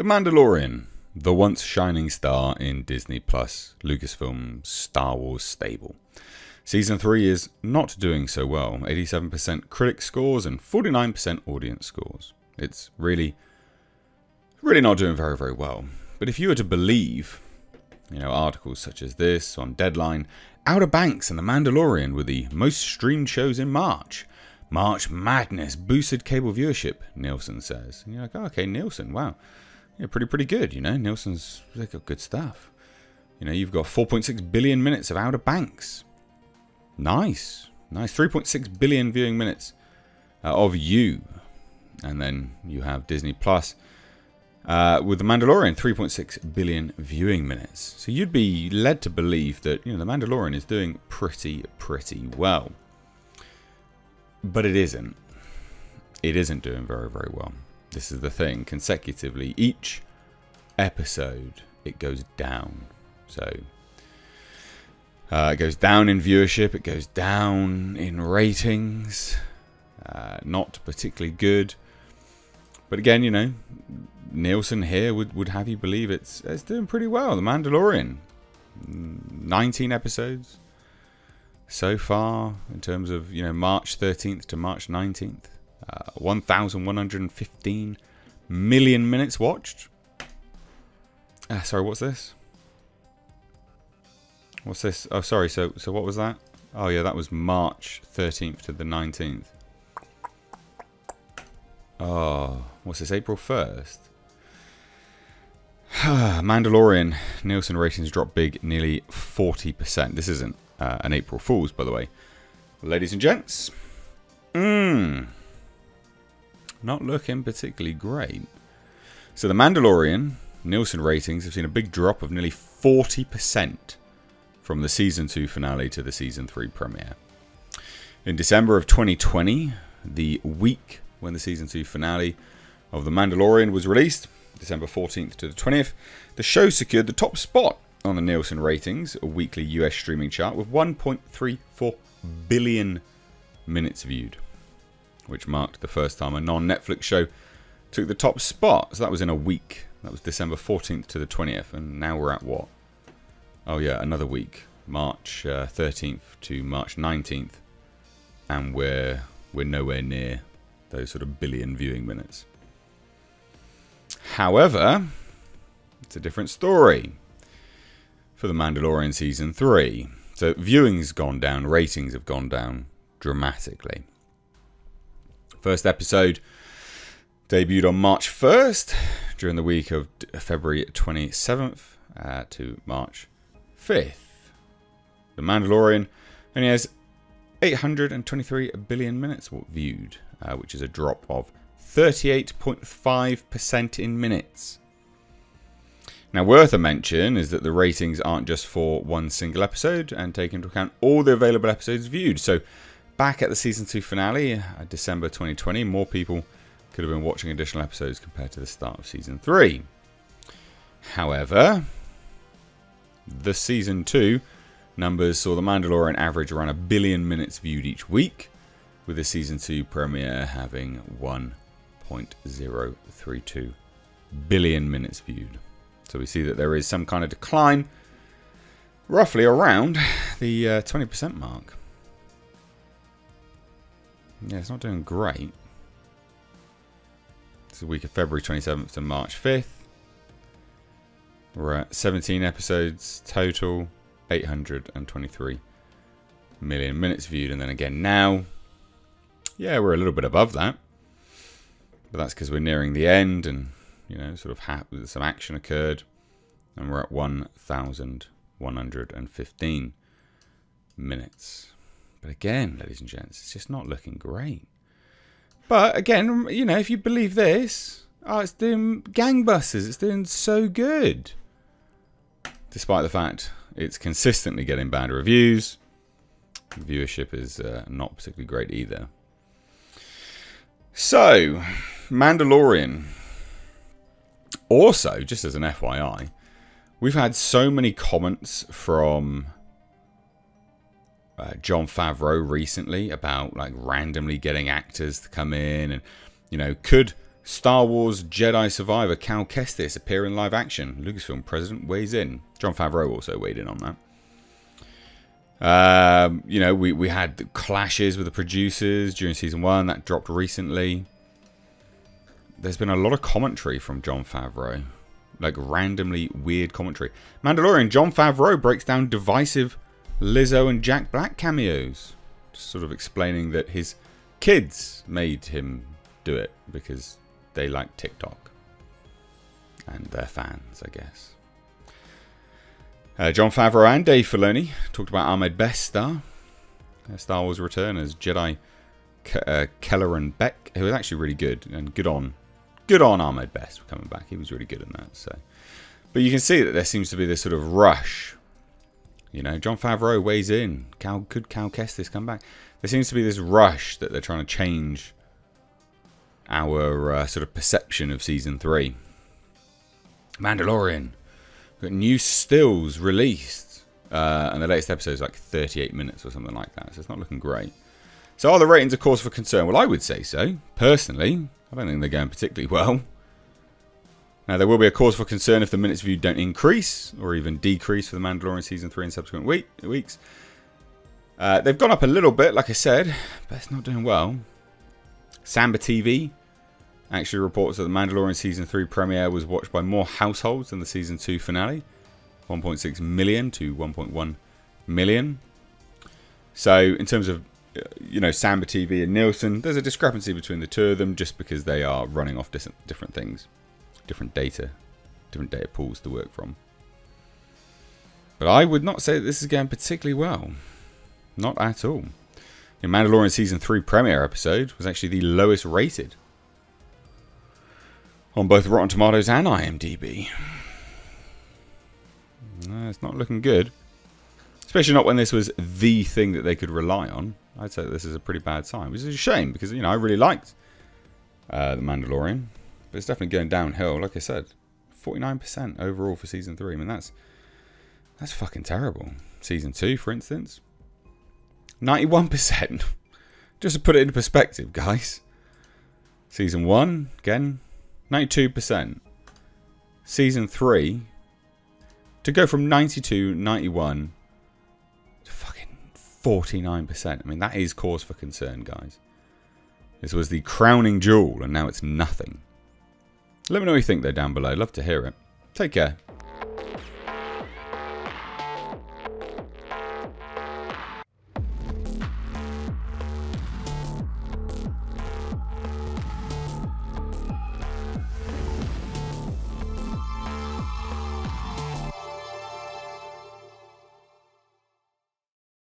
The Mandalorian, the once shining star in Disney Plus, Lucasfilm's Star Wars stable. Season 3 is not doing so well. 87% critic scores and 49% audience scores. It's really not doing very, very well. But if you were to believe, articles such as this on Deadline, Outer Banks and The Mandalorian were the most streamed shows in March. March Madness boosted cable viewership, Nielsen says. And you're like, oh, okay, Nielsen, wow. Yeah, pretty good, Nielsen's, they got good stuff. You've got 4.6 billion minutes of Outer Banks. Nice. 3.6 billion viewing minutes of You. And then you have Disney Plus with The Mandalorian, 3.6 billion viewing minutes. So you'd be led to believe that, The Mandalorian is doing pretty well. But it isn't. It isn't doing very, very well. This is the thing. Consecutively, each episode, it goes down. So, it goes down in viewership. It goes down in ratings. Not particularly good. But again, Nielsen here would have you believe it's doing pretty well. The Mandalorian. 19 episodes so far in terms of, March 13th to March 19th. 1,115 million minutes watched. Sorry, what's this? What's this? Oh, sorry. So what was that? Oh, yeah, that was March 13th to the 19th. Oh, what's this? April 1st. Mandalorian Nielsen ratings dropped big, nearly 40%. This isn't an April Fool's, by the way. Ladies and gents. Not looking particularly great. So the Mandalorian Nielsen ratings have seen a big drop of nearly 40% from the Season 2 finale to the Season 3 premiere. In December of 2020, the week when the Season 2 finale of The Mandalorian was released, December 14th to the 20th, the show secured the top spot on the Nielsen ratings, a weekly US streaming chart, with 1.34 billion minutes viewed, which marked the first time a non-Netflix show took the top spot. So that was in a week. That was December 14th to the 20th. And now we're at what? Oh yeah, another week. March 13th to March 19th. And we're nowhere near those sort of billion viewing minutes. However, it's a different story for The Mandalorian Season 3. So viewing's gone down, ratings have gone down dramatically. First episode debuted on March 1st during the week of February 27th to March 5th. The Mandalorian only has 823 billion minutes viewed, which is a drop of 38.5% in minutes. Now, worth a mention is that the ratings aren't just for one single episode and take into account all the available episodes viewed. So, back at the Season 2 finale, December 2020, more people could have been watching additional episodes compared to the start of Season 3. However, the Season 2 numbers saw The Mandalorian average around 1 billion minutes viewed each week, with the Season 2 premiere having 1.032 billion minutes viewed. So we see that there is some kind of decline, roughly around the 20% mark. Yeah, it's not doing great. It's the week of February 27th to March 5th. We're at 17 episodes total, 823 million minutes viewed. And then again now, yeah, we're a little bit above that. But that's because we're nearing the end and, sort of some action occurred. And we're at 1,115 minutes. But again, ladies and gents, it's just not looking great. But again, if you believe this, it's doing gangbusters. It's doing so good. Despite the fact it's consistently getting bad reviews. Viewership is not particularly great either. So, Mandalorian. Also, just as an FYI, we've had so many comments from Jon Favreau recently about randomly getting actors to come in and, could Star Wars Jedi Survivor Cal Kestis appear in live action. Lucasfilm president weighs in. Jon Favreau also weighed in on that. You know, we had clashes with the producers during season 1. That dropped recently. There's been a lot of commentary from Jon Favreau. Like, randomly weird commentary. Mandalorian, Jon Favreau breaks down divisive Lizzo and Jack Black cameos. Just sort of explaining that his kids made him do it because they like TikTok. And they're fans, I guess. Jon Favreau and Dave Filoni talked about Ahmed Best Star Wars return as Jedi Kelleran Beck, who was actually really good. And good on Ahmed Best for coming back. He was really good in that. So, but you can see that there seems to be this sort of rush. You know, Jon Favreau weighs in. Could Cal Kestis come back? There seems to be this rush that they're trying to change our sort of perception of Season 3. Mandalorian. We've got new stills released. And the latest episode is like 38 minutes or something like that. So it's not looking great. So are the ratings a cause for concern? Well, I would say so. Personally, I don't think they're going particularly well. Now, there will be a cause for concern if the minutes viewed don't increase or even decrease for the Mandalorian Season 3 in subsequent weeks. They've gone up a little bit, like I said, but it's not doing well. Samba TV actually reports that the Mandalorian Season 3 premiere was watched by more households than the Season 2 finale. 1.6 million to 1.1 million. So, in terms of, you know, Samba TV and Nielsen, there's a discrepancy between the two of them just because they are running off different things. Different data pools to work from. But I would not say that this is going particularly well. Not at all. The Mandalorian Season 3 premiere episode was actually the lowest rated on both Rotten Tomatoes and IMDb. It's not looking good. Especially not when this was the thing that they could rely on. I'd say this is a pretty bad sign. Which is a shame because, you know, I really liked The Mandalorian. But it's definitely going downhill. Like I said, 49% overall for Season 3. I mean, that's fucking terrible. Season 2, for instance, 91%. Just to put it into perspective, guys. Season 1, again, 92%. Season 3, to go from 92, 91 to fucking 49%. I mean, that is cause for concern, guys. This was the crowning jewel, and now it's nothing. Let me know what you think, though, down below. I'd love to hear it. Take care.